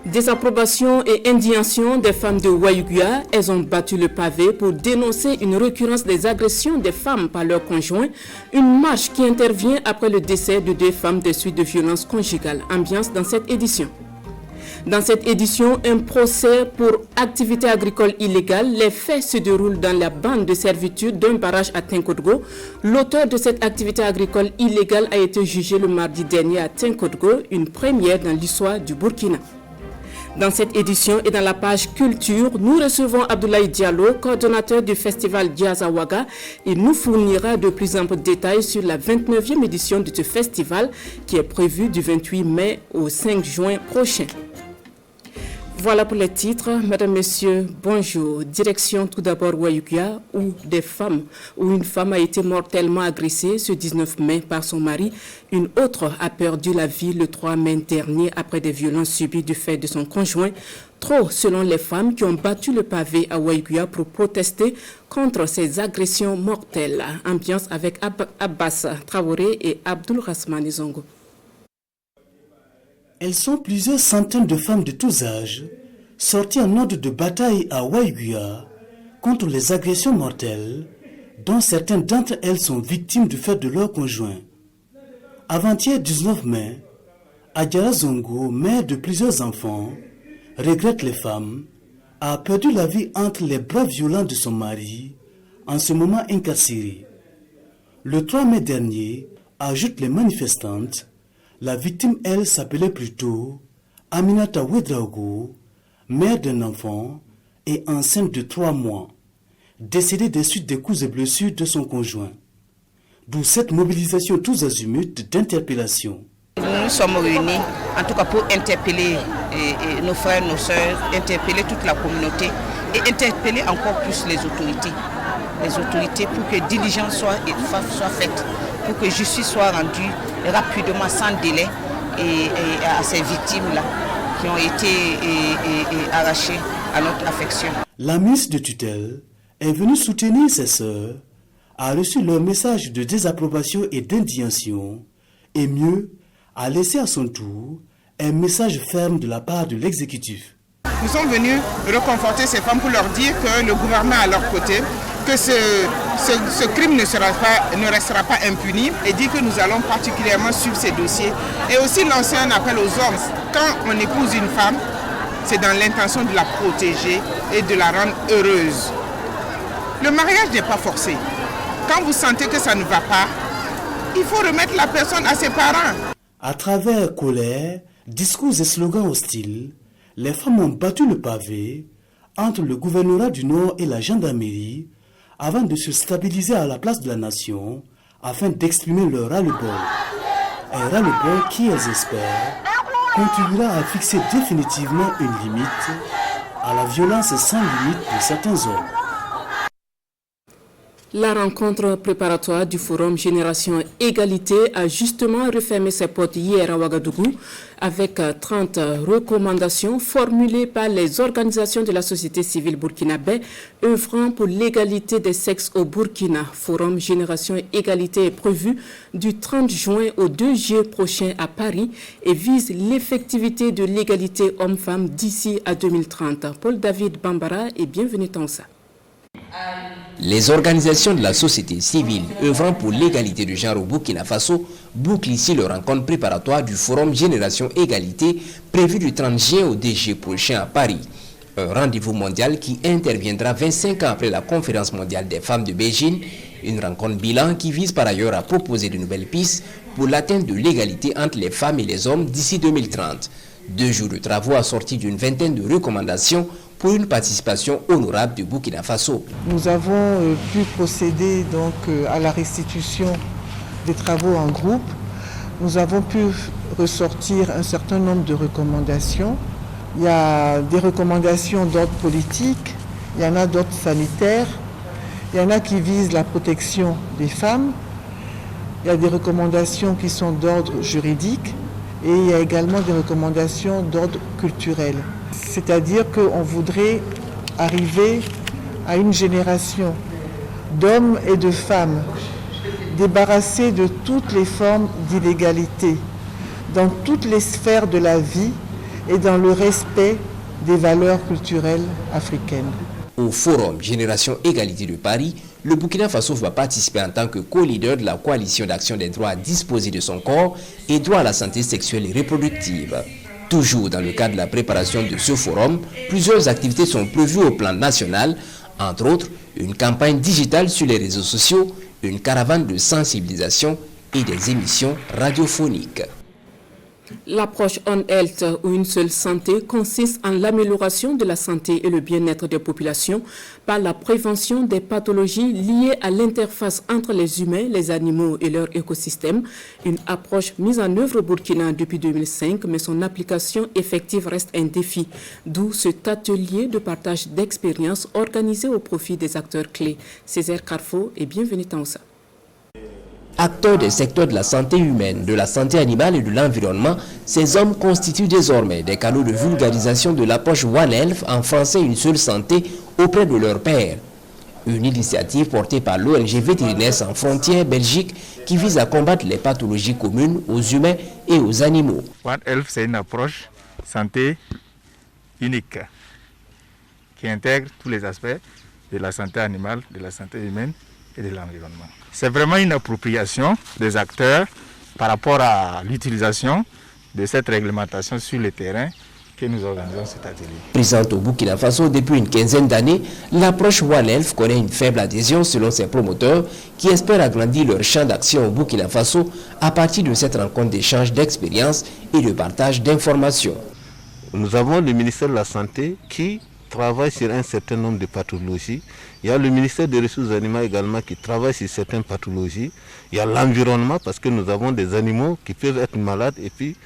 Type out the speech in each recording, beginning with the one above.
Désapprobation et indignation des femmes de Waïguia, elles ont battu le pavé pour dénoncer une récurrence des agressions des femmes par leurs conjoints, une marche qui intervient après le décès de 2 femmes des suites de violences conjugales. Ambiance dans cette édition. Dans cette édition, un procès pour activité agricole illégale. Les faits se déroulent dans la bande de servitude d'un barrage à Tinkodgo. L'auteur de cette activité agricole illégale a été jugé le mardi dernier à Tinkodgo, une première dans l'histoire du Burkina. Dans cette édition et dans la page culture, nous recevons Abdoulaye Diallo, coordonnateur du festival Diazawaga. Il nous fournira de plus amples détails sur la 29e édition de ce festival qui est prévue du 28 mai au 5 juin prochain. Voilà pour les titres. Mesdames, Messieurs, bonjour. Direction tout d'abord Waïguia, où une femme a été mortellement agressée ce 19 mai par son mari. Une autre a perdu la vie le 3 mai dernier après des violences subies du fait de son conjoint. Trop, selon les femmes qui ont battu le pavé à Waïguia pour protester contre ces agressions mortelles. Ambiance avec Abbas Traoré et Abdul Rasmani Zongo. Elles sont plusieurs centaines de femmes de tous âges sorties en ordre de bataille à Waïguia contre les agressions mortelles dont certaines d'entre elles sont victimes du fait de leur conjoint. Avant-hier 19 mai, Adjara Zongo, mère de plusieurs enfants, regrette les femmes, a perdu la vie entre les bras violents de son mari, en ce moment incarcéré. Le 3 mai dernier, ajoutent les manifestantes, la victime, elle, s'appelait plutôt Aminata Ouedraogo, mère d'un enfant et enceinte de 3 mois, décédée des suites des coups et blessures de son conjoint. D'où cette mobilisation tous azimuts d'interpellation. Nous sommes réunis, en tout cas pour interpeller nos frères, nos sœurs, interpeller toute la communauté et interpeller encore plus les autorités pour que diligence soit faite, pour que justice soit rendue rapidement, sans délai, et à ces victimes-là qui ont été arrachées à notre affection. La ministre de tutelle est venue soutenir ses sœurs, a reçu leur message de désapprobation et d'indignation, et mieux, a laissé à son tour un message ferme de la part de l'exécutif. Nous sommes venus reconforter ces femmes pour leur dire que le gouvernement est à leur côté, que ce crime ne restera pas impuni, et dire que nous allons particulièrement suivre ces dossiers. Et aussi lancer un appel aux hommes. Quand on épouse une femme, c'est dans l'intention de la protéger et de la rendre heureuse. Le mariage n'est pas forcé. Quand vous sentez que ça ne va pas, il faut remettre la personne à ses parents. À travers colère, discours et slogans hostiles, les femmes ont battu le pavé entre le gouvernorat du Nord et la gendarmerie avant de se stabiliser à la place de la nation afin d'exprimer leur ras-le-bol. Un ras-le-bol qui, elles espèrent, contribuera à fixer définitivement une limite à la violence sans limite de certains hommes. La rencontre préparatoire du Forum Génération Égalité a justement refermé ses portes hier à Ouagadougou avec 30 recommandations formulées par les organisations de la société civile burkinabé œuvrant pour l'égalité des sexes au Burkina. Forum Génération Égalité est prévu du 30 juin au 2 juillet prochain à Paris et vise l'effectivité de l'égalité homme-femme d'ici à 2030. Paul-David Bambara et bienvenue dans ça. Les organisations de la société civile œuvrant pour l'égalité de genre au Burkina Faso bouclent ici leur rencontre préparatoire du Forum Génération Égalité prévu du 30 juin au 2 juillet prochain à Paris. Un rendez-vous mondial qui interviendra 25 ans après la conférence mondiale des femmes de Beijing, une rencontre bilan qui vise par ailleurs à proposer de nouvelles pistes pour l'atteinte de l'égalité entre les femmes et les hommes d'ici 2030. 2 jours de travaux assortis d'une vingtaine de recommandations pour une participation honorable du Burkina Faso. Nous avons pu procéder donc à la restitution des travaux en groupe. Nous avons pu ressortir un certain nombre de recommandations. Il y a des recommandations d'ordre politique, il y en a d'ordre sanitaire, il y en a qui visent la protection des femmes, il y a des recommandations qui sont d'ordre juridique et il y a également des recommandations d'ordre culturel. C'est-à-dire qu'on voudrait arriver à une génération d'hommes et de femmes débarrassés de toutes les formes d'illégalité dans toutes les sphères de la vie et dans le respect des valeurs culturelles africaines. Au Forum Génération Égalité de Paris, le Burkina Faso va participer en tant que co-leader de la coalition d'action des droits à disposer de son corps et droit à la santé sexuelle et reproductive. Toujours dans le cadre de la préparation de ce forum, plusieurs activités sont prévues au plan national, entre autres une campagne digitale sur les réseaux sociaux, une caravane de sensibilisation et des émissions radiophoniques. L'approche One Health ou une seule santé consiste en l'amélioration de la santé et le bien-être des populations par la prévention des pathologies liées à l'interface entre les humains, les animaux et leur écosystème. Une approche mise en œuvre au Burkina depuis 2005, mais son application effective reste un défi. D'où cet atelier de partage d'expériences organisé au profit des acteurs clés. Césaire Carrefour et bienvenue Taoussa. Acteurs des secteurs de la santé humaine, de la santé animale et de l'environnement, ces hommes constituent désormais des canaux de vulgarisation de l'approche One Health, en français une seule santé, auprès de leurs pairs. Une initiative portée par l'ONG Vétérinaires sans frontières Belgique qui vise à combattre les pathologies communes aux humains et aux animaux. One Health, c'est une approche santé unique qui intègre tous les aspects de la santé animale, de la santé humaine et de l'environnement. C'est vraiment une appropriation des acteurs par rapport à l'utilisation de cette réglementation sur le terrain que nous organisons cet atelier. Présente au Burkina Faso depuis une quinzaine d'années, l'approche One Health connaît une faible adhésion selon ses promoteurs qui espèrent agrandir leur champ d'action au Burkina Faso à partir de cette rencontre d'échange d'expériences et de partage d'informations. Nous avons le ministère de la Santé qui travaille sur un certain nombre de pathologies. Il y a le ministère des Ressources animales également qui travaille sur certaines pathologies. Il y a l'environnement parce que nous avons des animaux qui peuvent être malades et puis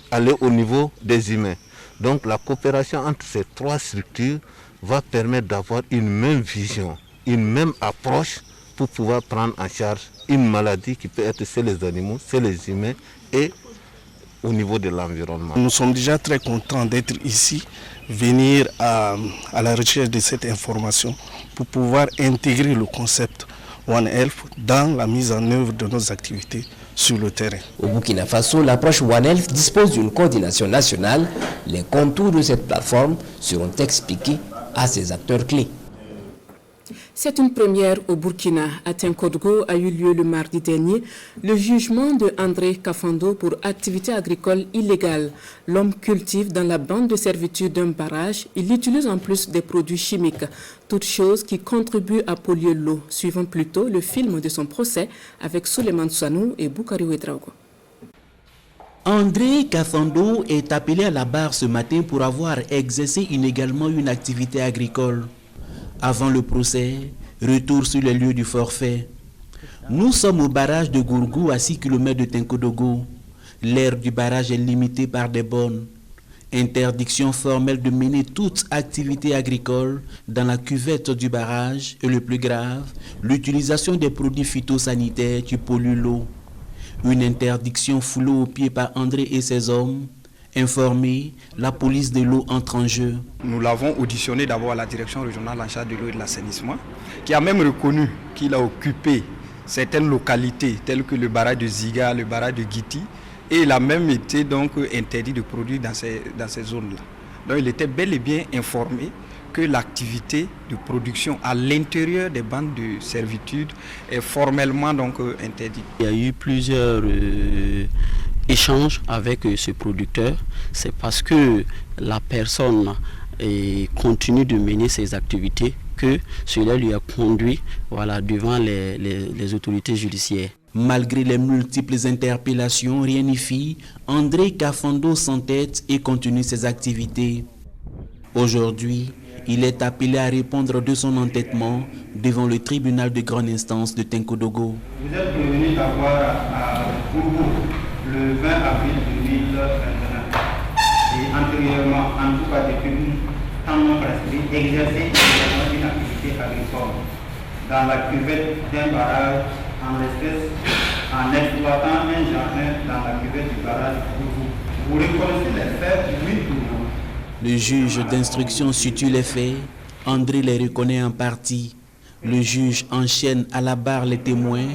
aller au niveau des humains. Donc la coopération entre ces trois structures va permettre d'avoir une même vision, une même approche pour pouvoir prendre en charge une maladie qui peut être chez les animaux, chez les humains et au niveau de l'environnement. Nous sommes déjà très contents d'être ici, venir à la recherche de cette information pour pouvoir intégrer le concept One Health dans la mise en œuvre de nos activités sur le terrain. Au Burkina Faso, l'approche One Health dispose d'une coordination nationale. Les contours de cette plateforme seront expliqués à ses acteurs clés. C'est une première au Burkina. À Tinkodogo a eu lieu le mardi dernier le jugement de André Kafando pour activité agricole illégale. L'homme cultive dans la bande de servitude d'un barrage. Il utilise en plus des produits chimiques, toutes choses qui contribuent à polluer l'eau. Suivons plutôt le film de son procès avec Souleymane Sanou et Boukari Ouedraogo. André Kafando est appelé à la barre ce matin pour avoir exercé illégalement une activité agricole. Avant le procès, retour sur les lieux du forfait. Nous sommes au barrage de Gourgou à 6 km de Tinkodogo. L'aire du barrage est limitée par des bornes. Interdiction formelle de mener toute activité agricole dans la cuvette du barrage et le plus grave, l'utilisation des produits phytosanitaires qui polluent l'eau. Une interdiction foulée aux pieds par André et ses hommes. Informé, la police de l'eau entre en jeu. Nous l'avons auditionné d'abord à la direction régionale en charge de l'eau et de l'assainissement, qui a même reconnu qu'il a occupé certaines localités telles que le barrage de Ziga, le barrage de Guiti, et il a même été donc interdit de produire dans ces zones-là. Donc il était bel et bien informé que l'activité de production à l'intérieur des bandes de servitude est formellement donc interdite. Il y a eu plusieurs échange avec ce producteur, c'est parce que la personne continue de mener ses activités que cela lui a conduit devant les autorités judiciaires. Malgré les multiples interpellations, rien n'y fit, André Kafando s'entête et continue ses activités. Aujourd'hui, il est appelé à répondre de son entêtement devant le tribunal de grande instance de Tinkodogo. Vous êtes prévenu d'avoir à Gourgou le 20 avril 2021 et antérieurement, en tout cas depuis un an presque, exercer une activité agricole dans la cuvette d'un barrage en l'espèce en exploitant un jardin dans la cuvette du barrage Gourgou. Vous reconnaissez les faits, oui ou non? Le juge d'instruction situe les faits, André les reconnaît en partie. Le juge enchaîne à la barre les témoins,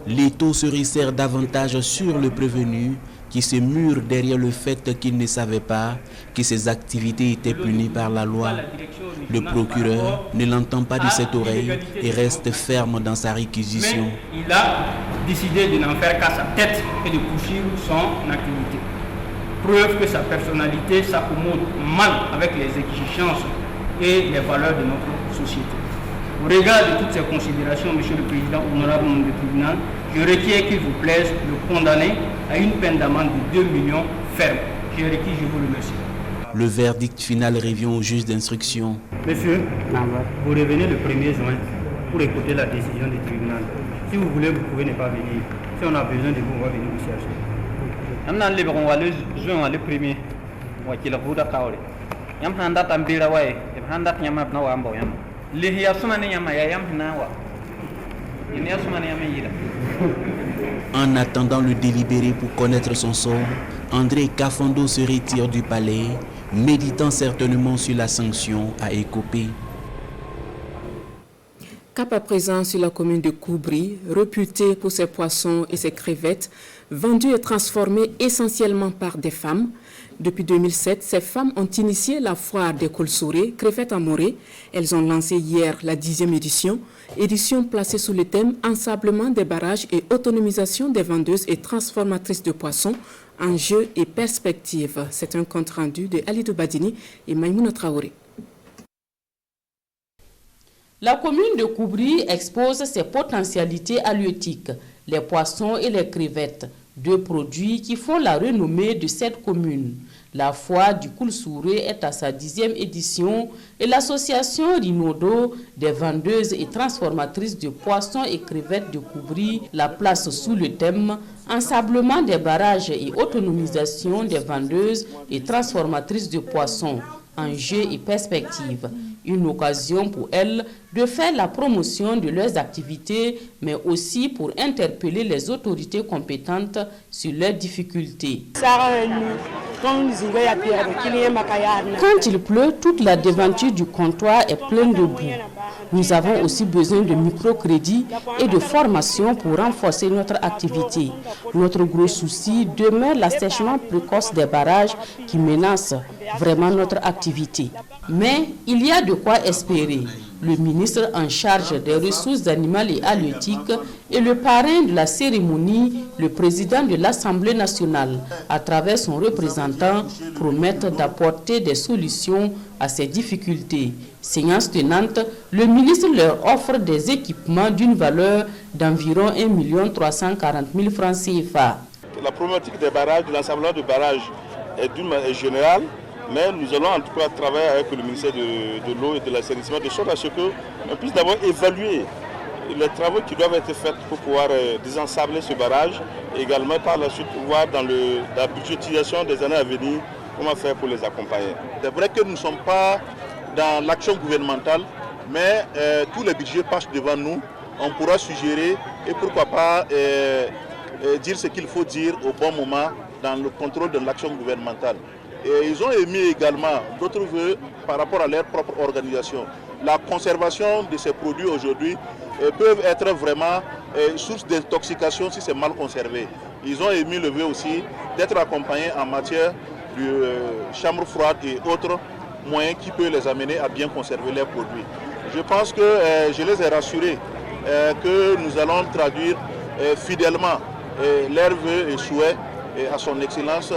les taux se resserrent davantage sur le prévenu qui se murent derrière le fait qu'ils ne savaient pas que ces activités étaient punies par la loi. Le procureur ne l'entend pas de cette oreille et reste ferme dans sa réquisition. Mais il a décidé de n'en faire qu'à sa tête et de poursuivre son activité. Preuve que sa personnalité s'accommode mal avec les exigences et les valeurs de notre société. Au regard de toutes ces considérations, Monsieur le Président, honorable membre du tribunal, je requiers qu'il vous plaise de condamner à une peine d'amende de 2 millions ferme. Je requiers, je vous remercie. Le verdict final revient au juge d'instruction. Monsieur, vous revenez le 1er juin pour écouter la décision du tribunal. Si vous voulez, vous pouvez ne pas venir. Si on a besoin de vous, on va venir vous chercher. En attendant le délibéré pour connaître son sort, André Kafondo se retire du palais, méditant certainement sur la sanction à écoper. Cap à présent sur la commune de Koubri, réputée pour ses poissons et ses crevettes, vendus et transformés essentiellement par des femmes. Depuis 2007, ces femmes ont initié la foire des Kolsouré, crevettes amourées. Elles ont lancé hier la 10e édition placée sous le thème Ensablement des barrages et autonomisation des vendeuses et transformatrices de poissons, enjeux et perspectives. C'est un compte rendu de Alidou Badini et Maïmouna Traoré. La commune de Koubri expose ses potentialités halieutiques, les poissons et les crevettes, deux produits qui font la renommée de cette commune. La foire du Koulsouré est à sa 10e édition et l'association Rinodo des vendeuses et transformatrices de poissons et crevettes de Koubri la place sous le thème Ensablement des barrages et autonomisation des vendeuses et transformatrices de poissons, enjeux et perspectives. Une occasion pour elles de faire la promotion de leurs activités, mais aussi pour interpeller les autorités compétentes sur leurs difficultés. Quand il pleut, toute la devanture du comptoir est pleine de boue. Nous avons aussi besoin de microcrédits et de formation pour renforcer notre activité. Notre gros souci demeure l'assèchement précoce des barrages qui menace vraiment notre activité. Mais il y a de quoi espérer. Le ministre en charge des ressources animales et halieutiques et le parrain de la cérémonie, le président de l'Assemblée nationale, à travers son représentant, promettent d'apporter des solutions à ces difficultés. Séance tenante, le ministre leur offre des équipements d'une valeur d'environ 1 340 000 francs CFA. La problématique des barrages, de l'ensemble des barrages est générale. Mais nous allons en tout cas travailler avec le ministère de l'eau et de l'assainissement de sorte à ce qu'on puisse d'abord évaluer les travaux qui doivent être faits pour pouvoir désensabler ce barrage et également par la suite voir dans la budgétisation des années à venir comment faire pour les accompagner. C'est vrai que nous ne sommes pas dans l'action gouvernementale, mais tous les budgets passent devant nous. On pourra suggérer et pourquoi pas dire ce qu'il faut dire au bon moment dans le contrôle de l'action gouvernementale. Et ils ont émis également d'autres vœux par rapport à leur propre organisation. La conservation de ces produits aujourd'hui peuvent être vraiment source d'intoxication si c'est mal conservé. Ils ont émis le vœu aussi d'être accompagnés en matière de chambre froide et autres moyens qui peuvent les amener à bien conserver leurs produits. Je pense que je les ai rassurés que nous allons traduire fidèlement leurs vœux et souhaits à son Excellence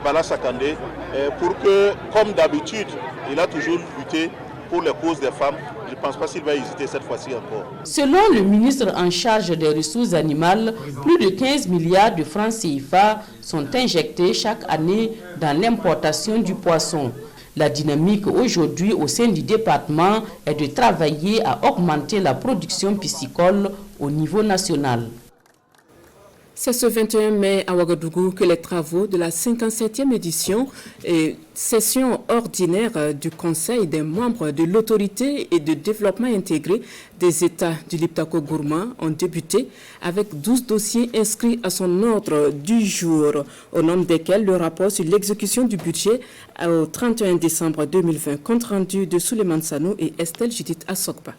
Bala Sakandé, pour que, comme d'habitude, il a toujours lutté pour les causes des femmes. Je ne pense pas qu'il va hésiter cette fois-ci encore. Selon le ministre en charge des ressources animales, plus de 15 milliards de francs CFA sont injectés chaque année dans l'importation du poisson. La dynamique aujourd'hui au sein du département est de travailler à augmenter la production piscicole au niveau national. C'est ce 21 mai à Ouagadougou que les travaux de la 57e édition et session ordinaire du Conseil des membres de l'autorité et de développement intégré des États du Liptako-Gourma ont débuté avec 12 dossiers inscrits à son ordre du jour, au nombre desquels le rapport sur l'exécution du budget au 31 décembre 2020, compte rendu de Souleymane Sanou et Estelle Judith Assokba.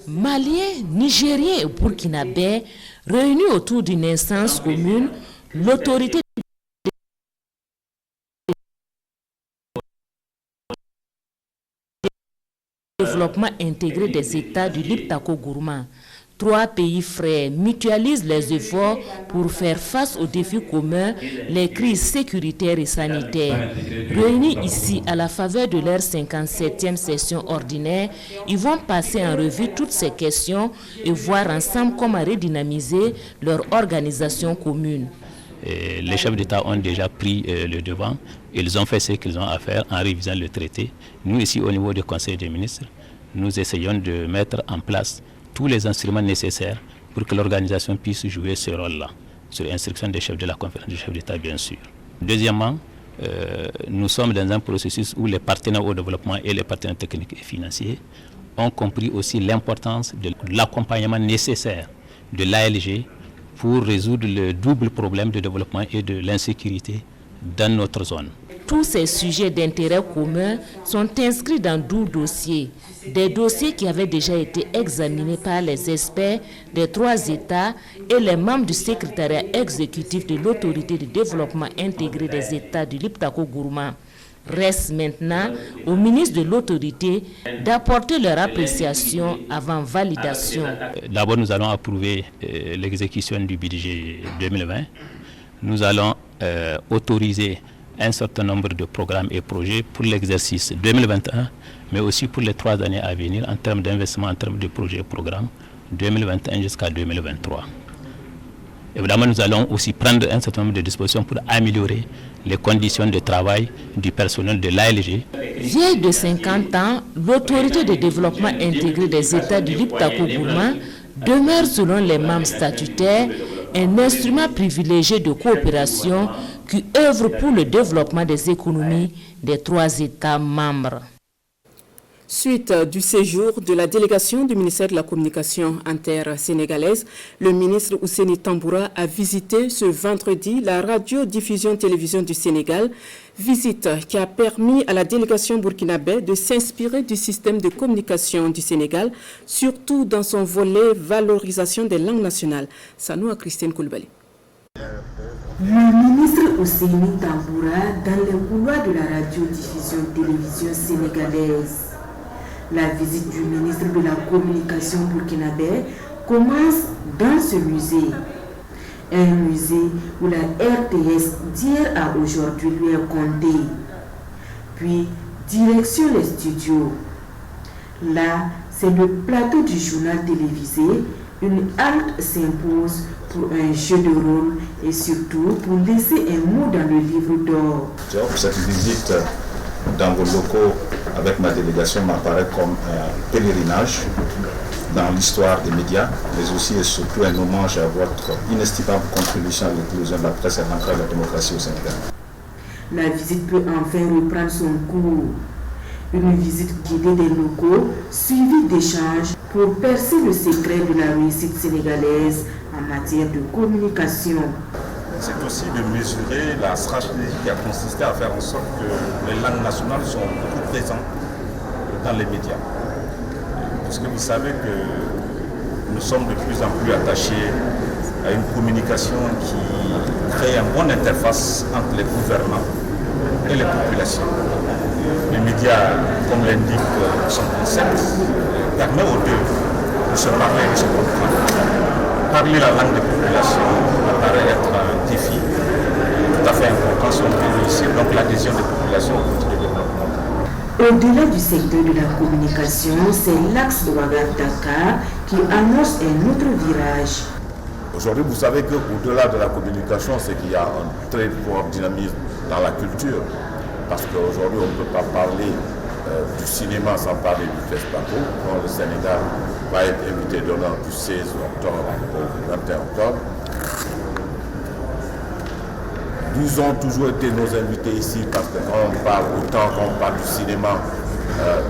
Maliens, Nigériens et Burkinabés réunis autour d'une instance commune L'autorité de développement intégré des États du Liptako Gourma, 3 pays frères mutualisent les efforts pour faire face aux défis communs, les crises sécuritaires et sanitaires. Réunis ici à la faveur de leur 57e session ordinaire, ils vont passer en revue toutes ces questions et voir ensemble comment redynamiser leur organisation commune. Les chefs d'État ont déjà pris le devant. Ils ont fait ce qu'ils ont à faire en révisant le traité. Nous, ici, au niveau du Conseil des ministres, nous essayons de mettre en place tous les instruments nécessaires pour que l'organisation puisse jouer ce rôle-là, sur instruction des chefs de la conférence des chefs d'État, bien sûr. Deuxièmement, nous sommes dans un processus où les partenaires au développement et les partenaires techniques et financiers ont compris aussi l'importance de l'accompagnement nécessaire de l'ALG pour résoudre le double problème de développement et de l'insécurité dans notre zone. Tous ces sujets d'intérêt commun sont inscrits dans 12 dossiers, des dossiers qui avaient déjà été examinés par les experts des 3 États et les membres du secrétariat exécutif de l'autorité de développement intégré des États du Liptako Gourma. Reste maintenant au ministre de l'autorité d'apporter leur appréciation avant validation. D'abord, nous allons approuver l'exécution du budget 2020. Nous allons autoriser un certain nombre de programmes et projets pour l'exercice 2021, mais aussi pour les 3 années à venir en termes d'investissement, en termes de projets et programmes 2021 jusqu'à 2023. Évidemment, nous allons aussi prendre un certain nombre de dispositions pour améliorer les conditions de travail du personnel de l'ALG. Vieille de 50 ans, l'autorité de développement intégré des États du Liptako Gourma demeure, selon les membres statutaires, un instrument privilégié de coopération qui œuvre pour le développement des économies des 3 États membres. Suite du séjour de la délégation du ministère de la Communication inter-sénégalaise, le ministre Ousseini Tamboura a visité ce vendredi la radio-diffusion-télévision du Sénégal, visite qui a permis à la délégation burkinabé de s'inspirer du système de communication du Sénégal, surtout dans son volet valorisation des langues nationales. Sanou à Christine Koulibaly. Le ministre Ousseini Tamboura dans les couloirs de la radio-diffusion-télévision sénégalaise. La visite du ministre de la Communication burkinabé commence dans ce musée. Un musée où la RTS d'hier à aujourd'hui lui est comptée. Puis, direction les studios. Là, c'est le plateau du journal télévisé. Une halte s'impose pour un jeu de rôle et surtout pour laisser un mot dans le livre d'or. Cette visite dans vos locaux avec ma délégation m'apparaît comme un pèlerinage dans l'histoire des médias, mais aussi et surtout un hommage à votre inestimable contribution à l'inclusion de la presse et à l'entrée de la démocratie au Sénégal. La visite peut enfin reprendre son cours. Une visite guidée des locaux, suivie d'échanges pour percer le secret de la réussite sénégalaise en matière de communication. C'est aussi de mesurer la stratégie qui a consisté à faire en sorte que les langues nationales sont beaucoup présentes dans les médias. Parce que vous savez que nous sommes de plus en plus attachés à une communication qui crée une bonne interface entre les gouvernants et les populations. Les médias, comme l'indique son concept, permet aux deux de se parler et de se comprendre. Parler la langue des populations apparaît être un défi tout à fait important si on veut réussir donc l'adhésion des populations au politique de développement. Au-delà du secteur de la communication, c'est l'axe de Ouagadaka qui annonce un autre virage. Aujourd'hui, vous savez qu'au-delà de la communication, c'est qu'il y a un très fort dynamisme dans la culture. Parce qu'aujourd'hui, on ne peut pas parler du cinéma sans parler du festival. Le Sénégal va être invité d'honneur du 16 octobre au 21 octobre. Nous ont toujours été nos invités ici parce que quand on parle autant qu'on parle du cinéma,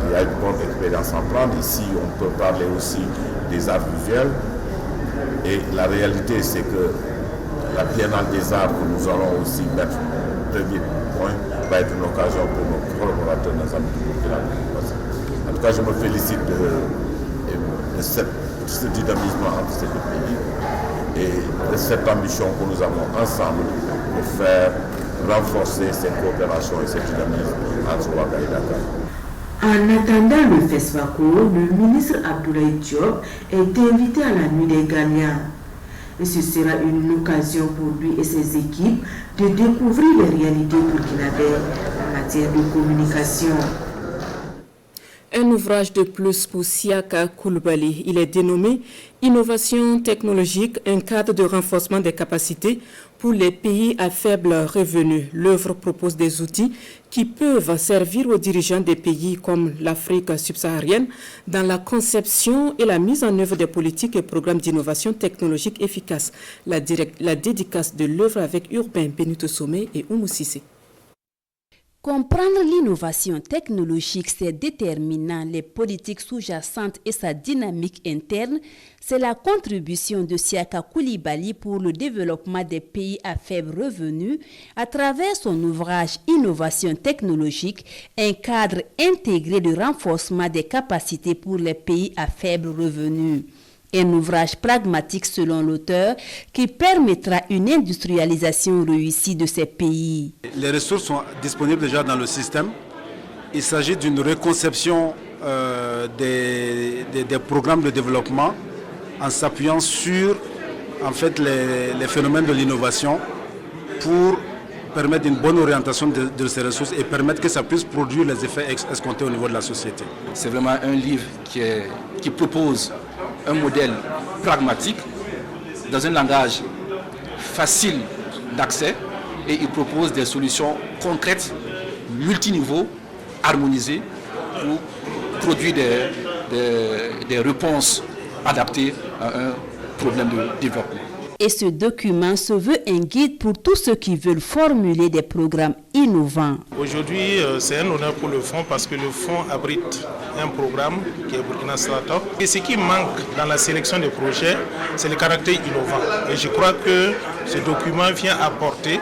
il y a une bonne expérience à prendre. Ici, on peut parler aussi des arts visuels. Et la réalité, c'est que la Biennale des Arts que nous allons aussi mettre au premier point va être une occasion pour nos collaborateurs dans un but. En tout cas, je me félicite de cette ce dynamisme entre ces deux pays. Et cette ambition que nous avons ensemble de faire renforcer cette coopération et ce dynamisme entre Ouaga et Dakar. En attendant le FESFACO, le ministre Abdoulaye Diop est invité à la nuit des gagnants. Et ce sera une occasion pour lui et ses équipes de découvrir les réalités burkinabées en matière de communication. Un ouvrage de plus pour Siaka Koulibaly. Il est dénommé Innovation technologique, un cadre de renforcement des capacités pour les pays à faible revenu. L'œuvre propose des outils qui peuvent servir aux dirigeants des pays comme l'Afrique subsaharienne dans la conception et la mise en œuvre des politiques et programmes d'innovation technologique efficaces. La dédicace de l'œuvre avec Urbain Benito Somé et Oumou Sissé. Comprendre l'innovation technologique, ses déterminants, les politiques sous-jacentes et sa dynamique interne, c'est la contribution de Siaka Koulibaly pour le développement des pays à faible revenu à travers son ouvrage Innovation technologique, un cadre intégré de renforcement des capacités pour les pays à faible revenu. Un ouvrage pragmatique selon l'auteur qui permettra une industrialisation réussie de ces pays. Les ressources sont disponibles déjà dans le système. Il s'agit d'une reconception des programmes de développement en s'appuyant sur en fait, les phénomènes de l'innovation pour permettre une bonne orientation de ces ressources et permettre que ça puisse produire les effets escomptés au niveau de la société. C'est vraiment un livre qui propose un modèle pragmatique dans un langage facile d'accès et il propose des solutions concrètes, multiniveaux, harmonisées pour produire des réponses adaptées à un problème de développement. Et ce document se veut un guide pour tous ceux qui veulent formuler des programmes innovants. Aujourd'hui, c'est un honneur pour le fonds parce que le fonds abrite un programme qui est Burkina Startup. Et ce qui manque dans la sélection des projets, c'est le caractère innovant. Et je crois que ce document vient apporter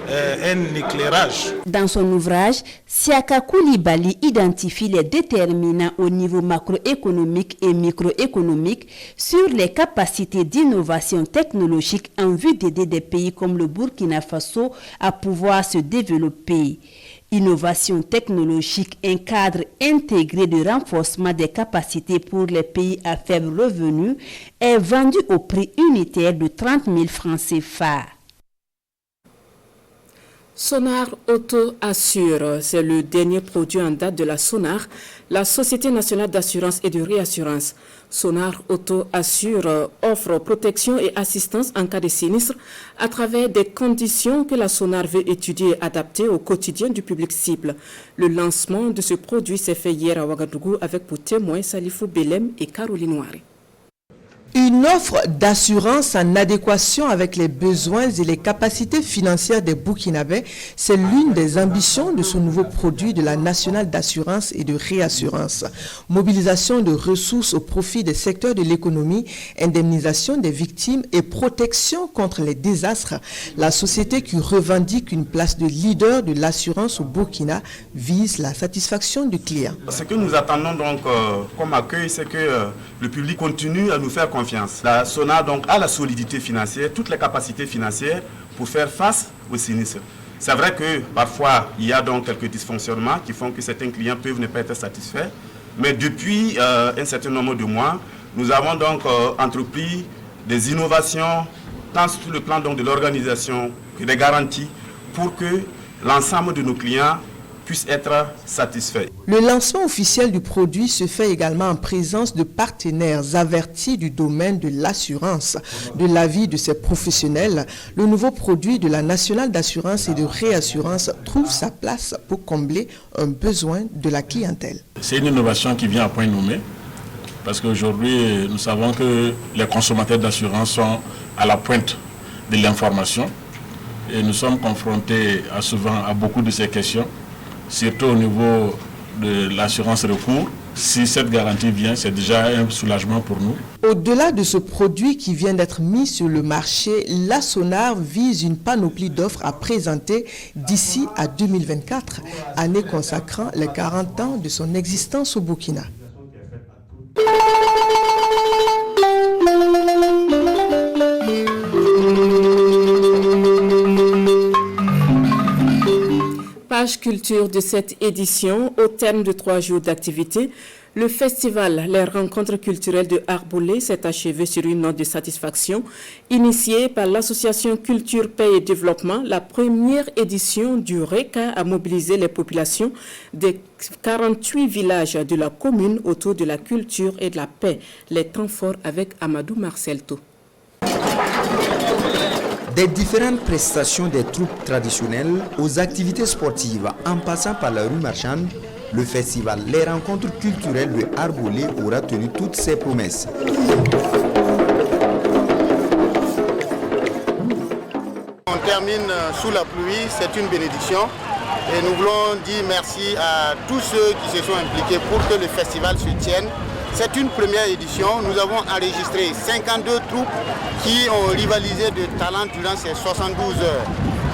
un éclairage. Dans son ouvrage, Siaka Koulibaly identifie les déterminants au niveau macroéconomique et microéconomique sur les capacités d'innovation technologique en vue d'aider des pays comme le Burkina Faso à pouvoir se développer. Innovation technologique, un cadre intégré de renforcement des capacités pour les pays à faible revenu, est vendu au prix unitaire de 30 000 francs CFA. Sonar Auto Assure, c'est le dernier produit en date de la Sonar, la Société nationale d'assurance et de réassurance. Sonar Auto Assure offre protection et assistance en cas de sinistre à travers des conditions que la Sonar veut étudier et adapter au quotidien du public cible. Le lancement de ce produit s'est fait hier à Ouagadougou avec pour témoins Salifou Belem et Caroline Ouari. Une offre d'assurance en adéquation avec les besoins et les capacités financières des Burkinabés, c'est l'une des ambitions de ce nouveau produit de la nationale d'assurance et de réassurance. Mobilisation de ressources au profit des secteurs de l'économie, indemnisation des victimes et protection contre les désastres. La société qui revendique une place de leader de l'assurance au Burkina vise la satisfaction du client. Ce que nous attendons donc comme accueil, c'est que le public continue à nous faire confiance. La Sonar donc a la solidité financière, toutes les capacités financières pour faire face aux sinistres. C'est vrai que parfois il y a donc quelques dysfonctionnements qui font que certains clients peuvent ne pas être satisfaits. Mais depuis un certain nombre de mois, nous avons donc entrepris des innovations tant sur le plan donc de l'organisation que des garanties pour que l'ensemble de nos clients puissent être satisfaits. Le lancement officiel du produit se fait également en présence de partenaires avertis du domaine de l'assurance. De l'avis de ces professionnels, le nouveau produit de la nationale d'assurance et de réassurance trouve sa place pour combler un besoin de la clientèle. C'est une innovation qui vient à point nommé parce qu'aujourd'hui, nous savons que les consommateurs d'assurance sont à la pointe de l'information et nous sommes confrontés souvent à beaucoup de ces questions. Surtout au niveau de l'assurance recours. Si cette garantie vient, c'est déjà un soulagement pour nous. Au-delà de ce produit qui vient d'être mis sur le marché, la Sonar vise une panoplie d'offres à présenter d'ici à 2024, année consacrant les 40 ans de son existence au Burkina. page culture de cette édition. Au terme de 3 jours d'activité, le festival Les Rencontres culturelles de Arbolé s'est achevé sur une note de satisfaction. Initiée par l'association Culture, Paix et Développement, la première édition du RECA a mobilisé les populations des 48 villages de la commune autour de la culture et de la paix. Les temps forts avec Amadou Marcelto. Des différentes prestations des troupes traditionnelles aux activités sportives en passant par la rue marchande, le festival Les Rencontres culturelles de Arbolé aura tenu toutes ses promesses. On termine sous la pluie, c'est une bénédiction et nous voulons dire merci à tous ceux qui se sont impliqués pour que le festival se tienne. C'est une première édition, nous avons enregistré 52 troupes qui ont rivalisé de talent durant ces 72 heures.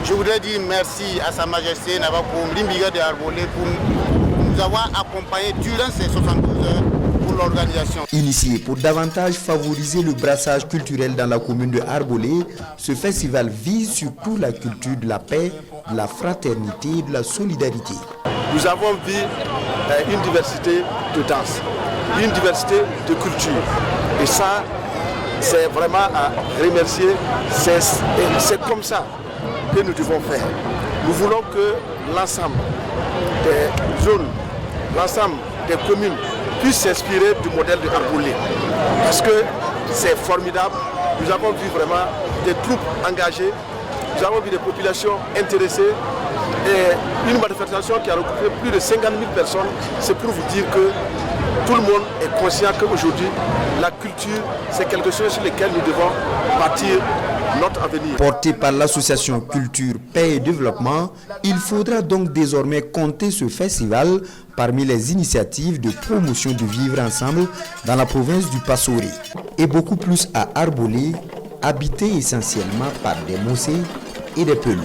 Je voudrais dire merci à Sa Majesté Navakoum Limbiga de Arbolé pour nous avoir accompagnés durant ces 72 heures pour l'organisation. Initié pour davantage favoriser le brassage culturel dans la commune de Arbolé, ce festival vise surtout la culture de la paix, de la fraternité et de la solidarité. Nous avons vu une diversité de danse, une diversité de culture. Et ça, c'est vraiment à remercier. C'est comme ça que nous devons faire. Nous voulons que l'ensemble des zones, l'ensemble des communes puissent s'inspirer du modèle de Arbolé. Parce que c'est formidable. Nous avons vu vraiment des troupes engagées, nous avons vu des populations intéressées et une manifestation qui a regroupé plus de 50 000 personnes. C'est pour vous dire que tout le monde est conscient qu'aujourd'hui, la culture, c'est quelque chose sur lequel nous devons bâtir notre avenir. Porté par l'association Culture, Paix et Développement, il faudra donc désormais compter ce festival parmi les initiatives de promotion du vivre ensemble dans la province du Passoré. Et beaucoup plus à Arbolé, habité essentiellement par des Mossés et des Pelous.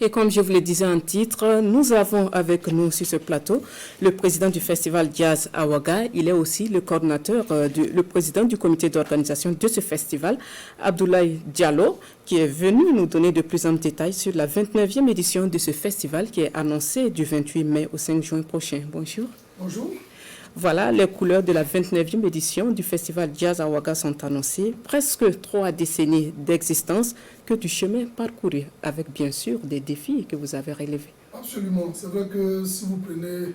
Et comme je vous le disais en titre, nous avons avec nous sur ce plateau le président du festival Jazz Awaga. Il est aussi le coordinateur, le président du comité d'organisation de ce festival, Abdoulaye Diallo, qui est venu nous donner de plus en détails sur la 29e édition de ce festival qui est annoncée du 28 mai au 5 juin prochain. Bonjour. Bonjour. Voilà, les couleurs de la 29e édition du festival Jazz Awaga sont annoncées. Presque 3 décennies d'existence, que du chemin parcouru, avec bien sûr des défis que vous avez relevés. Absolument. C'est vrai que si vous prenez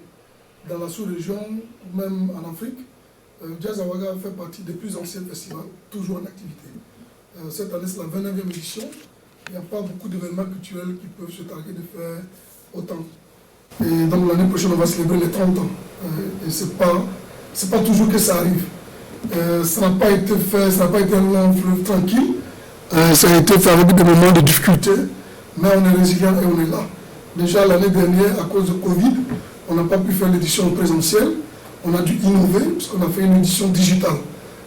dans la sous-région, ou même en Afrique, Jazz Awaga fait partie des plus anciens festivals, toujours en activité. Cette année, c'est la 29e édition. Il n'y a pas beaucoup d'événements culturels qui peuvent se targuer de faire autant. Et donc l'année prochaine, on va célébrer les 30 ans. Et c'est pas toujours que ça arrive. Ça n'a pas été fait, ça n'a pas été un long fleuve tranquille. Ça a été fait avec des moments de difficulté, mais on est résilient et on est là. Déjà l'année dernière, à cause de Covid, on n'a pas pu faire l'édition présentielle. On a dû innover, puisqu'on a fait une édition digitale.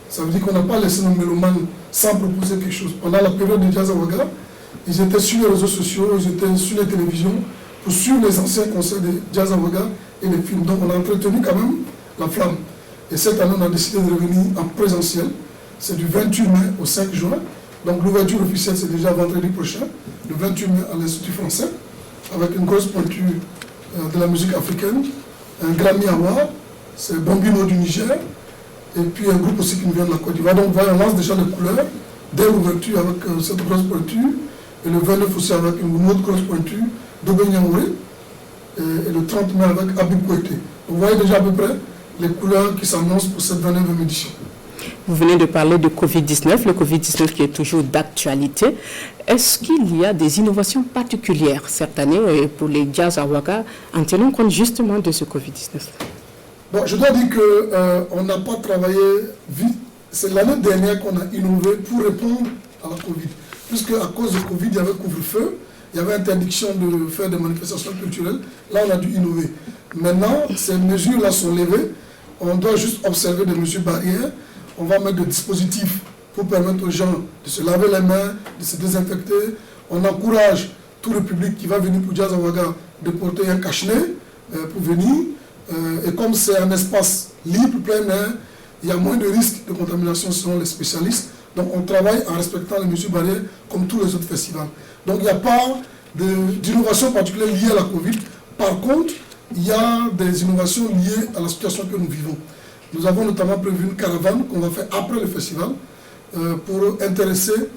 Ça veut dire qu'on n'a pas laissé nos mélomanes sans proposer quelque chose. Pendant la période de Jazz Awaga, ils étaient sur les réseaux sociaux, ils étaient sur les télévisions, pour suivre les anciens concerts de Jazz Awaga et les films. Donc on a entretenu quand même la flamme. Et cette année, on a décidé de revenir en présentiel. C'est du 28 mai au 5 juin. Donc l'ouverture officielle, c'est déjà vendredi prochain, le 28 mai à l'Institut français, avec une grosse pointure de la musique africaine, un Grammy Award, c'est Bambino du Niger, et puis un groupe aussi qui nous vient de la Côte d'Ivoire. Donc on lance déjà les couleurs dès l'ouverture avec cette grosse pointure, et le 29 aussi avec une autre grosse pointure, Dobe Niamouré, et le 30 mai avec Abib Kouete. Vous voyez déjà à peu près les couleurs qui s'annoncent pour cette 29e édition. Vous venez de parler de Covid-19, le Covid-19 qui est toujours d'actualité. Est-ce qu'il y a des innovations particulières cette année pour les Jazz Awaga en tenant compte justement de ce Covid-19? Bon, je dois dire qu'on n'a pas travaillé vite. C'est l'année dernière qu'on a innové pour répondre à la Covid. Puisque à cause de Covid, il y avait couvre-feu, il y avait interdiction de faire des manifestations culturelles. Là, on a dû innover. Maintenant, ces mesures-là sont levées. On doit juste observer des mesures barrières. On va mettre des dispositifs pour permettre aux gens de se laver les mains, de se désinfecter. On encourage tout le public qui va venir pour Jazz Awaga de porter un cache-nez pour venir. Et comme c'est un espace libre, plein air, il y a moins de risques de contamination selon les spécialistes. Donc on travaille en respectant les mesures barrières comme tous les autres festivals. Donc il n'y a pas d'innovations particulières liées à la Covid. Par contre, il y a des innovations liées à la situation que nous vivons. Nous avons notamment prévu une caravane qu'on va faire après le festival pour intéresser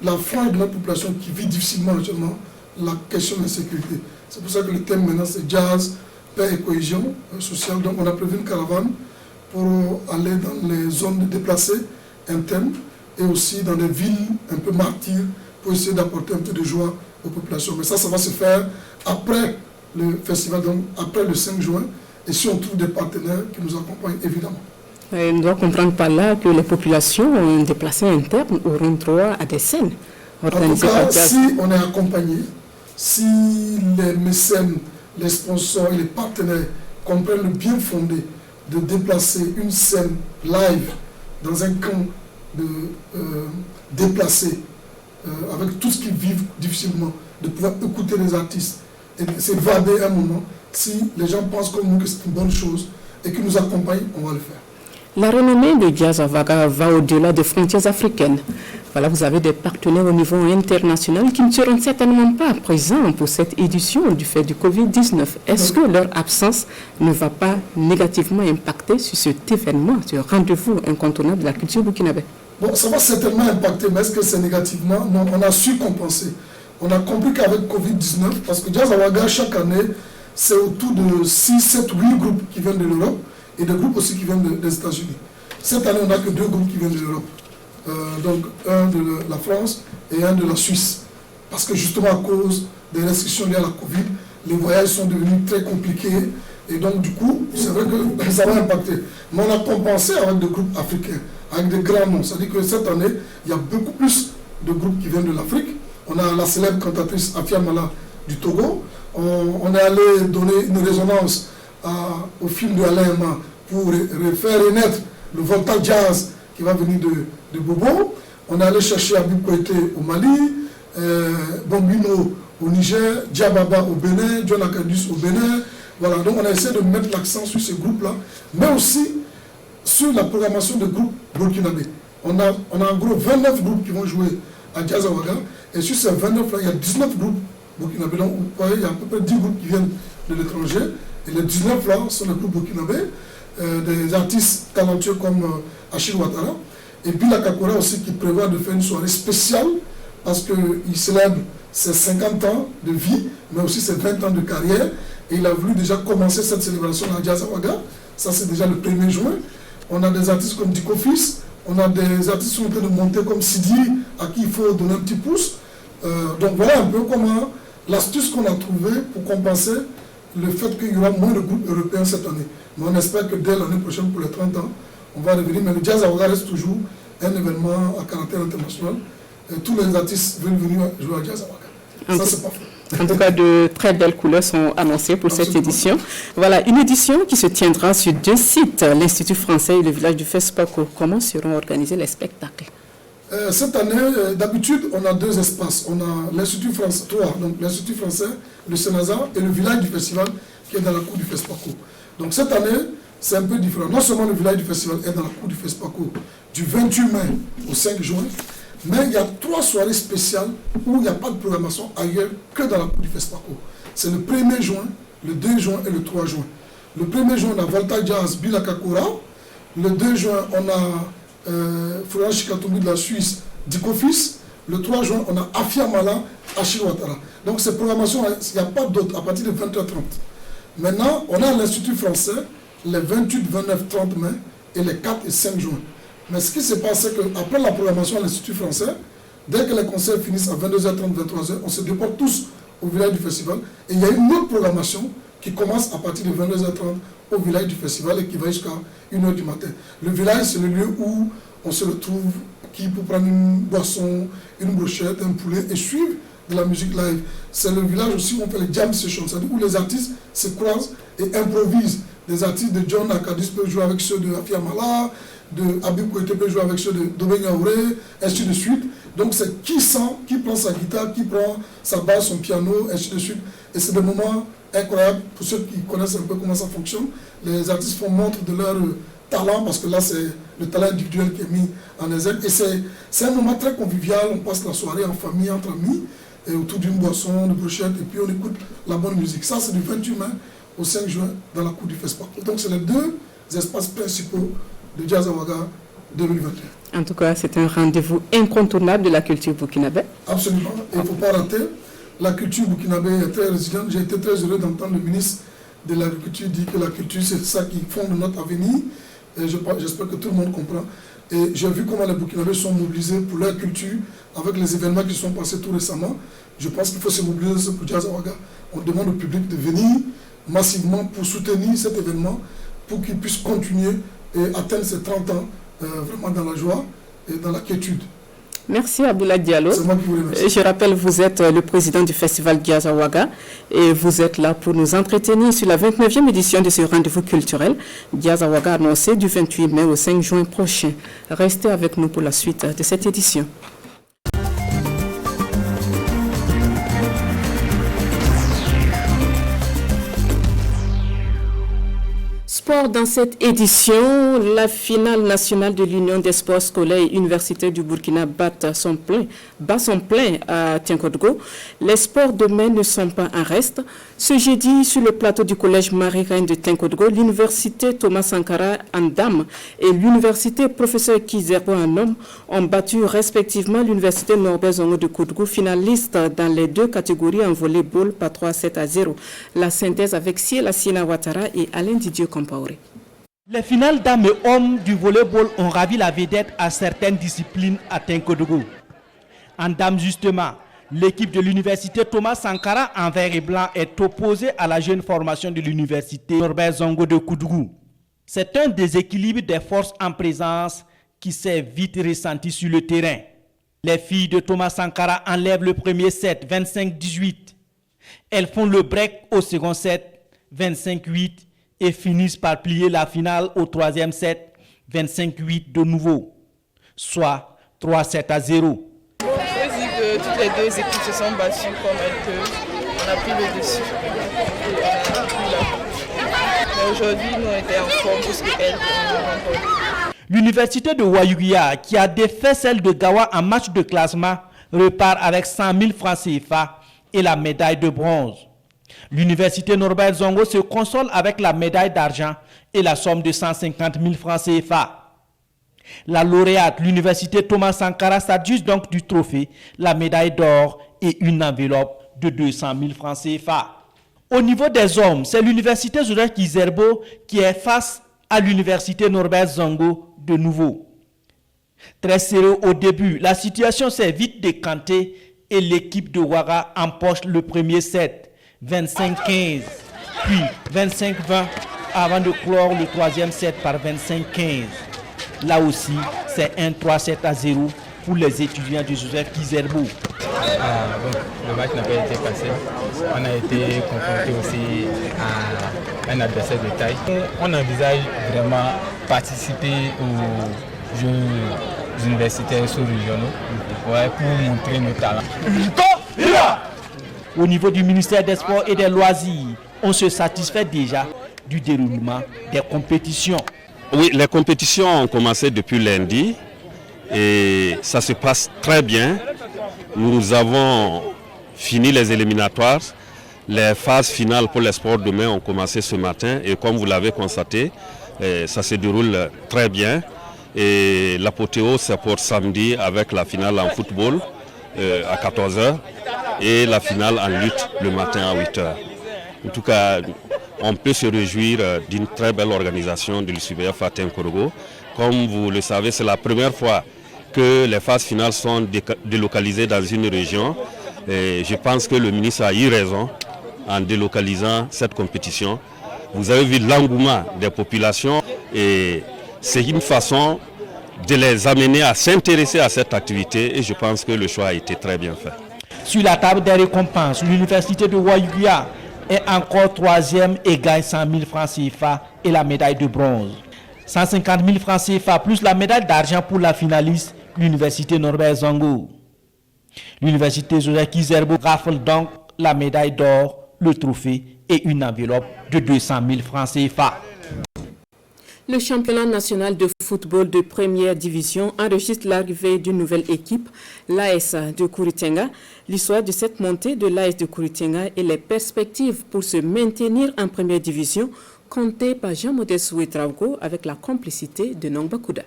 la frange de notre population qui vit difficilement actuellement la question de la sécurité. C'est pour ça que le thème maintenant c'est jazz, paix et cohésion sociale. Donc on a prévu une caravane pour aller dans les zones déplacées internes et aussi dans des villes un peu martyres pour essayer d'apporter un peu de joie aux populations. Mais ça va se faire après le festival, donc après le 5 juin. Et si on trouve des partenaires qui nous accompagnent, évidemment. Et on doit comprendre par là que les populations déplacées internes auront droit à des scènes organisées par Jazz. Si on est accompagné, si les mécènes, les sponsors et les partenaires comprennent le bien fondé de déplacer une scène live dans un camp de déplacés, avec tout ce qu'ils vivent difficilement, de pouvoir écouter les artistes et s'évader un moment, si les gens pensent comme nous que c'est une bonne chose et qu'ils nous accompagnent, on va le faire. La renommée de Jazz à Ouaga va au-delà des frontières africaines. Voilà, vous avez des partenaires au niveau international qui ne seront certainement pas présents pour cette édition du fait du Covid-19. Est-ce que leur absence ne va pas négativement impacter sur cet événement, ce rendez-vous incontournable de la culture burkinabé? Bon, ça va certainement impacter, mais est-ce que c'est négativement? Non, on a su compenser. On a compris qu'avec Covid-19, parce que Jazz à Ouaga, chaque année, c'est autour de 6, 7, 8 groupes qui viennent de l'Europe et des groupes aussi qui viennent des États-Unis. Cette année, on n'a que 2 groupes qui viennent de l'Europe. Donc un de la France et un de la Suisse. Parce que justement à cause des restrictions liées à la Covid, les voyages sont devenus très compliqués. Et donc du coup, c'est vrai que ça va impacter. Mais on a compensé avec des groupes africains, avec des grands noms. C'est-à-dire que cette année, il y a beaucoup plus de groupes qui viennent de l'Afrique. On a la célèbre cantatrice Afia Mala du Togo. On est allé donner une résonance au film de Alain Emma pour faire renaître le Volta Jazz qui va venir de Bobo. On est allé chercher Habib Koité au Mali, Bombino au Niger, Diababa au Bénin, John Akadus au Bénin. Voilà, donc on a essayé de mettre l'accent sur ces groupes-là, mais aussi sur la programmation de groupes burkinabés. On a en gros 29 groupes qui vont jouer à Jazz à Ouaga, et sur ces 29-là, il y a 19 groupes burkinabés. Donc vous voyez, il y a à peu près 10 groupes qui viennent de l'étranger, et les 19-là sont les groupes burkinabés, des artistes talentueux comme Achille Ouattara, et puis la Kakora aussi qui prévoit de faire une soirée spéciale, parce qu'il célèbre ses 50 ans de vie, mais aussi ses 20 ans de carrière, et il a voulu déjà commencer cette célébration à Jazz à Ouaga. Ça c'est déjà le 1er juin. On a des artistes comme Dico Fils, on a des artistes qui sont en train de monter comme Sidi, à qui il faut donner un petit pouce. Donc voilà un peu comment l'astuce qu'on a trouvée pour compenser le fait qu'il y aura moins de groupes européens cette année. Mais on espère que dès l'année prochaine, pour les 30 ans, on va revenir. Mais le Jazz à Ouaga reste toujours un événement à caractère international. Et tous les artistes veulent venir jouer à Jazz à Ouaga. Ça, c'est pas faux. En tout cas, de très belles couleurs sont annoncées pour cette édition. Voilà, une édition qui se tiendra sur 2 sites, l'Institut français et le village du FESPACO. Comment seront organisés les spectacles? Cette année, d'habitude, on a 2 espaces. On a l'Institut français, 3, donc l'Institut français, le Saint-Lazare et le village du festival qui est dans la cour du FESPACO. Donc cette année, c'est un peu différent. Non seulement le village du festival est dans la cour du FESPACO du 28 mai au 5 juin, mais il y a 3 soirées spéciales où il n'y a pas de programmation ailleurs que dans la cour du FESPACO. C'est le 1er juin, le 2 juin et le 3 juin. Le 1er juin, on a Volta Jazz, Bila Kakora. Le 2 juin, on a Florent Chikatoumi de la Suisse, Dico Fils. Le 3 juin, on a Afia Mala, Achille Ouattara. Donc ces programmations, il n'y a pas d'autres à partir de 20h30. Maintenant, on a l'Institut français les 28, 29, 30 mai et les 4 et 5 juin. Mais ce qui se passe, c'est qu'après la programmation à l'Institut français, dès que les concerts finissent à 22h30, 23h, on se déporte tous au village du festival. Et il y a une autre programmation qui commence à partir de 22h30 au village du festival et qui va jusqu'à 1h du matin. Le village, c'est le lieu où on se retrouve qui pour prendre une boisson, une brochette, un poulet et suivre de la musique live. C'est le village aussi où on fait les jam sessions, c'est-à-dire où les artistes se croisent et improvisent. Des artistes de John Akadis peuvent jouer avec ceux de Afia Mala, de Habib Koité peut jouer avec ceux de Dobé Aouré, ainsi de suite. Donc c'est qui prend sa guitare, qui prend sa basse, son piano, ainsi de suite. Et c'est des moments incroyables pour ceux qui connaissent un peu comment ça fonctionne. Les artistes font montre de leur talent, parce que là c'est le talent individuel qui est mis en exergue. Et c'est un moment très convivial, on passe la soirée en famille, entre amis. et autour d'une boisson, de brochette, et puis on écoute la bonne musique. Ça, c'est du 28 mai au 5 juin dans la cour du FESPAC. Donc, c'est les deux espaces principaux de Jazz Awaga 2021. En tout cas, c'est un rendez-vous incontournable de la culture burkinabé. Absolument. Et il ne faut pas rater. La culture burkinabé est très résiliente. J'ai été très heureux d'entendre le ministre de l'Agriculture dire que la culture, c'est ça qui fonde notre avenir. Et j'espère que tout le monde comprend. Et j'ai vu comment les Burkinabés sont mobilisés pour leur culture avec les événements qui sont passés tout récemment. Je pense qu'il faut se mobiliser pour Jazz Awaga. On demande au public de venir massivement pour soutenir cet événement, pour qu'il puisse continuer et atteindre ses 30 ans vraiment dans la joie et dans la quiétude. Merci Abdoulaye Diallo. C'est moi qui vous remercie. Je rappelle, vous êtes le président du festival Jazz Awaga et vous êtes là pour nous entretenir sur la 29e édition de ce rendez-vous culturel. Jazz Awaga annoncé du 28 mai au 5 juin prochain. Restez avec nous pour la suite de cette édition. Sport dans cette édition, la finale nationale de l'Union des sports scolaires et universitaires du Burkina bat son plein à Tinkodgo. Les sports demain ne sont pas en reste. Ce jeudi, sur le plateau du collège Marie-Reine de Tinkodgo, l'université Thomas Sankara en dames et l'université Professeur Kizerbo en hommes ont battu respectivement l'université Norbert Zongo de Kodgo, finaliste dans les deux catégories en volleyball par 3-7-0. La synthèse avec Siela Sina Ouattara et Alain Didier Compaoré. Les finales dames et hommes du volleyball ont ravi la vedette à certaines disciplines à Tinkodgo. En dames justement, l'équipe de l'université Thomas Sankara en vert et blanc est opposée à la jeune formation de l'université Norbert Zongo de Kodgo. C'est un déséquilibre des forces en présence qui s'est vite ressenti sur le terrain. Les filles de Thomas Sankara enlèvent le premier set 25-18. Elles font le break au second set 25-8 et finissent par plier la finale au troisième set 25-8 de nouveau, soit 3-7-0. Toutes les deux équipes se sont battues comme elles peuvent. On a pris le dessus. Mais aujourd'hui, nous on était en forme plus qu'elles. L'université de Wayuguia, qui a défait celle de Gawa en match de classement, repart avec 100 000 francs CFA et la médaille de bronze. L'université Norbert Zongo se console avec la médaille d'argent et la somme de 150 000 francs CFA. La lauréate, l'université Thomas Sankara, s'adjuge donc du trophée, la médaille d'or et une enveloppe de 200 000 francs CFA. Au niveau des hommes, c'est l'université Joseph Kizerbo qui est face à l'université Norbert Zongo de nouveau. Très serré au début, la situation s'est vite décantée et l'équipe de Ouaga empoche le premier set, 25-15, puis 25-20, avant de clore le troisième set par 25-15. Là aussi, c'est un 3-7-0 pour les étudiants de Joseph Kizerbo. Le match n'a pas été passé. On a été confronté aussi à un adversaire de taille. On envisage vraiment participer aux Jeux universitaires sous-régionaux pour montrer nos talents. Au niveau du ministère des Sports et des Loisirs, on se satisfait déjà du déroulement des compétitions. Oui, les compétitions ont commencé depuis lundi et ça se passe très bien. Nous avons fini les éliminatoires. Les phases finales pour les sports demain ont commencé ce matin et comme vous l'avez constaté, ça se déroule très bien. Et l'apothéose c'est pour samedi avec la finale en football à 14h et la finale en lutte le matin à 8h. En tout cas, on peut se réjouir d'une très belle organisation de l'UCBF à Tinkodgo. Comme vous le savez, c'est la première fois que les phases finales sont délocalisées dans une région. Et je pense que le ministre a eu raison en délocalisant cette compétition. Vous avez vu l'engouement des populations et c'est une façon de les amener à s'intéresser à cette activité et je pense que le choix a été très bien fait. Sur la table des récompenses, l'université de Wayuguia est encore troisième et gagne 100 000 francs CFA et la médaille de bronze. 150 000 francs CFA plus la médaille d'argent pour la finaliste, l'université Norbert Zongo. L'université Joseph Kizerbo rafle donc la médaille d'or, le trophée et une enveloppe de 200 000 francs CFA. Le championnat national de Football de première division enregistre l'arrivée d'une nouvelle équipe, l'AS de Kouritenga. L'histoire de cette montée de l'AS de Kouritenga et les perspectives pour se maintenir en première division, contées par Jean-Modeste Ouedraogo avec la complicité de Nongba Kouda.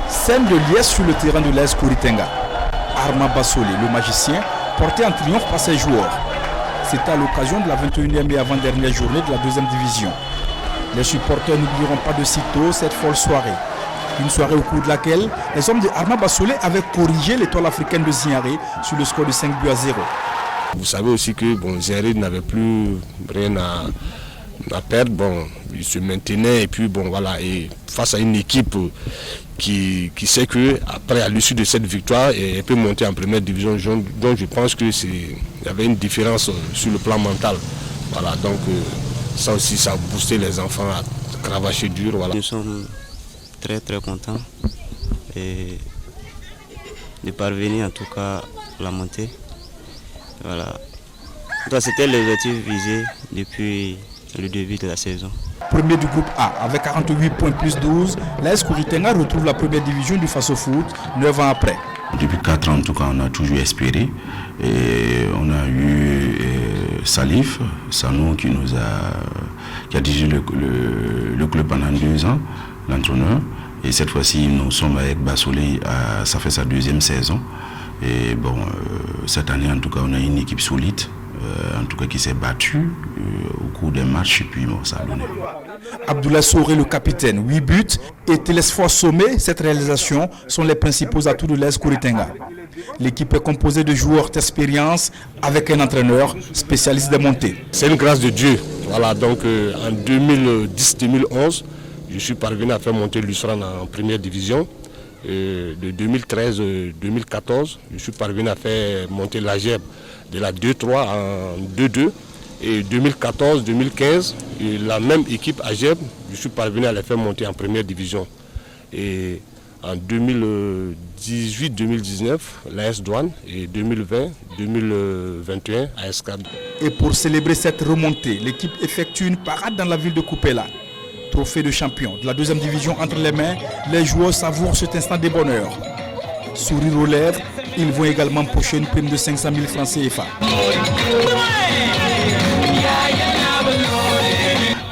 Scène de liesse sur le terrain de l'AS Kouritenga. Arma Bassolé, le magicien, porté en triomphe par ses joueurs. C'était à l'occasion de la 21e et avant-dernière journée de la deuxième division. Les supporters n'oublieront pas de sitôt cette folle soirée. Une soirée au cours de laquelle les hommes de Arma Bassolé avaient corrigé l'étoile africaine de Zignaré sur le score de 5-0. Vous savez aussi que Zignaré n'avait plus rien à perdre. Bon, il se maintenait et puis bon voilà, et face à une équipe qui sait que après à l'issue de cette victoire, elle peut monter en première division. Donc je pense que il y avait une différence sur le plan mental. Voilà, donc ça aussi, ça a boosté les enfants à cravacher dur. Voilà. Nous sommes très contents et de parvenir en tout cas à la montée. Voilà. Donc c'était l'objectif visé depuis le début de la saison. Premier du groupe A, avec 48 points plus 12, l'AS Kouritenga retrouve la première division du Faso Foot 9 ans après. Depuis 4 ans, en tout cas, on a toujours espéré. Et on a eu Salif Sanou qui a dirigé le club pendant 2 ans, l'entraîneur. Et cette fois-ci, nous sommes avec Bassolé, ça fait sa 2e saison. Et bon, cette année, en tout cas, on a une équipe solide. En tout cas qui s'est battu au cours des matchs et puis bon, ça a donné. Abdoulaye Souré, le capitaine, 8 buts et Télésphore Sommet, cette réalisation sont les principaux atouts de l'AS Kouritenga. L'équipe est composée de joueurs d'expérience avec un entraîneur spécialiste des montées. C'est une grâce de Dieu. Voilà, donc en 2010-2011, je suis parvenu à faire monter Lucerne en première division. De 2013-2014, je suis parvenu à faire monter l'AGEB de la 2-3 en 2-2. Et 2014-2015, la même équipe AGEB, je suis parvenu à les faire monter en première division. Et en 2018-2019, l'AS Douane et 2020-2021, AS CAD. Et pour célébrer cette remontée, l'équipe effectue une parade dans la ville de Koupela. Trophée de champion de la 2e division entre les mains, les joueurs savourent cet instant de bonheur. Sourire aux lèvres, ils vont également pocher une prime de 500 000 francs CFA.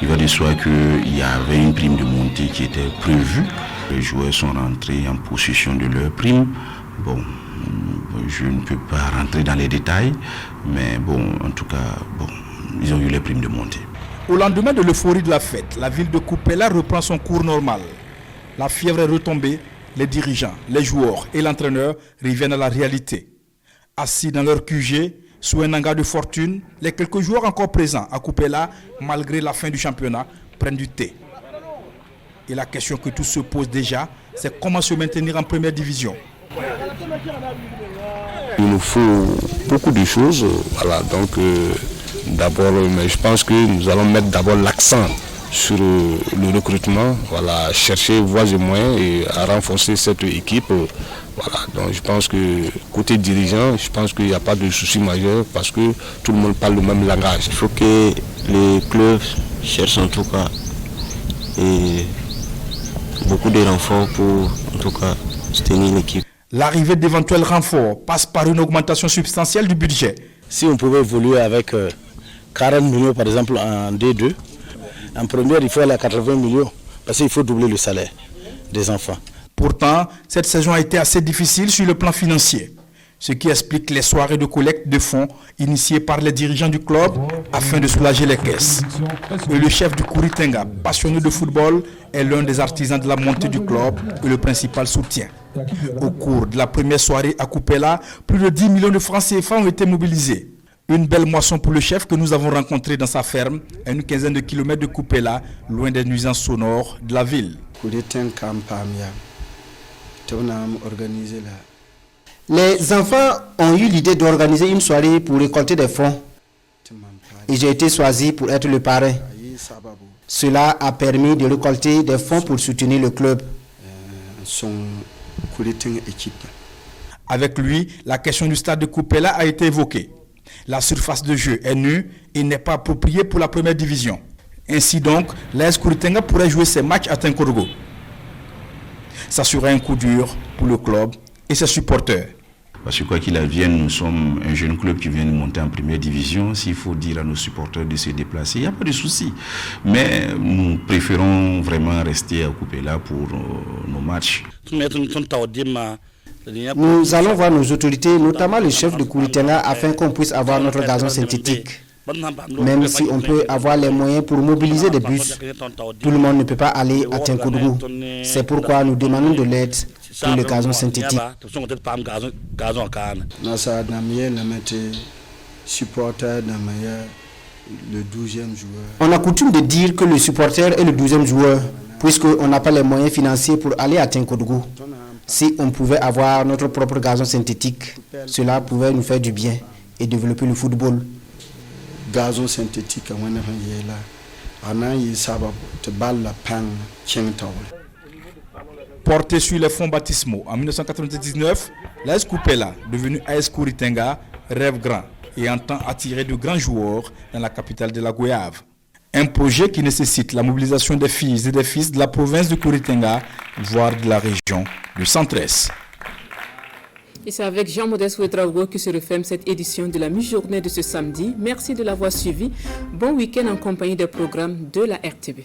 Il va de soi qu'il y avait une prime de montée qui était prévue. Les joueurs sont rentrés en possession de leur prime. Bon, je ne peux pas rentrer dans les détails, mais bon, en tout cas, bon, ils ont eu les primes de montée. Au lendemain de l'euphorie de la fête, la ville de Koupela reprend son cours normal. La fièvre est retombée, les dirigeants, les joueurs et l'entraîneur reviennent à la réalité. Assis dans leur QG, sous un hangar de fortune, les quelques joueurs encore présents à Koupela, malgré la fin du championnat, prennent du thé. Et la question que tous se posent déjà, c'est comment se maintenir en première division. Il nous faut beaucoup de choses. Voilà, donc d'abord, mais je pense que nous allons mettre d'abord l'accent sur le recrutement, voilà, chercher voies et moyens et à renforcer cette équipe. Voilà, donc je pense que côté dirigeant, je pense qu'il n'y a pas de souci majeur parce que tout le monde parle le même langage. Il faut que les clubs cherchent en tout cas et beaucoup de renforts pour en tout cas soutenir l'équipe. L'arrivée d'éventuels renforts passe par une augmentation substantielle du budget. Si on pouvait évoluer avec 40 millions par exemple en D2, en première il faut aller à 80 millions parce qu'il faut doubler le salaire des enfants. Pourtant, cette saison a été assez difficile sur le plan financier, ce qui explique les soirées de collecte de fonds initiées par les dirigeants du club afin de soulager les caisses. Et le chef du Kouritenga, passionné de football, est l'un des artisans de la montée du club et le principal soutien. Au cours de la première soirée à Koupela, plus de 10 millions de francs CFA ont été mobilisés. Une belle moisson pour le chef que nous avons rencontré dans sa ferme, à une quinzaine de kilomètres de Koupela, loin des nuisances sonores de la ville. Les enfants ont eu l'idée d'organiser une soirée pour récolter des fonds. Et j'ai été choisi pour être le parrain. Cela a permis de récolter des fonds pour soutenir le club. Avec lui, la question du stade de Koupela a été évoquée. La surface de jeu est nue et n'est pas appropriée pour la première division. Ainsi donc, l'AS Kouritenga pourrait jouer ses matchs à Tinkorgo. Ça serait un coup dur pour le club et ses supporters. Parce que quoi qu'il advienne, nous sommes un jeune club qui vient de monter en première division. S'il faut dire à nos supporters de se déplacer, il n'y a pas de souci. Mais nous préférons vraiment rester à Koupéla pour nos matchs. Nous allons voir nos autorités, notamment le chef de Kouritenga, afin qu'on puisse avoir notre gazon synthétique. Même si on peut avoir les moyens pour mobiliser des bus, tout le monde ne peut pas aller à Tinkodougou. C'est pourquoi nous demandons de l'aide pour le gazon synthétique. On a coutume de dire que le supporter est le 12e joueur, puisqu'on n'a pas les moyens financiers pour aller à Tinkodougou. Si on pouvait avoir notre propre gazon synthétique, cela pouvait nous faire du bien et développer le football. Gazon synthétique, Porté sur les fonds baptismaux en 1999, l'AS Koupéla, devenu AS Kouritenga, rêve grand et entend attirer de grands joueurs dans la capitale de la Goyave. Un projet qui nécessite la mobilisation des filles et des fils de la province de Kouritenga, voire de la région de Centre-Est. Et c'est avec Jean-Modeste Ouedraogo que se referme cette édition de la mi-journée de ce samedi. Merci de l'avoir suivi. Bon week-end en compagnie des programmes de la RTB.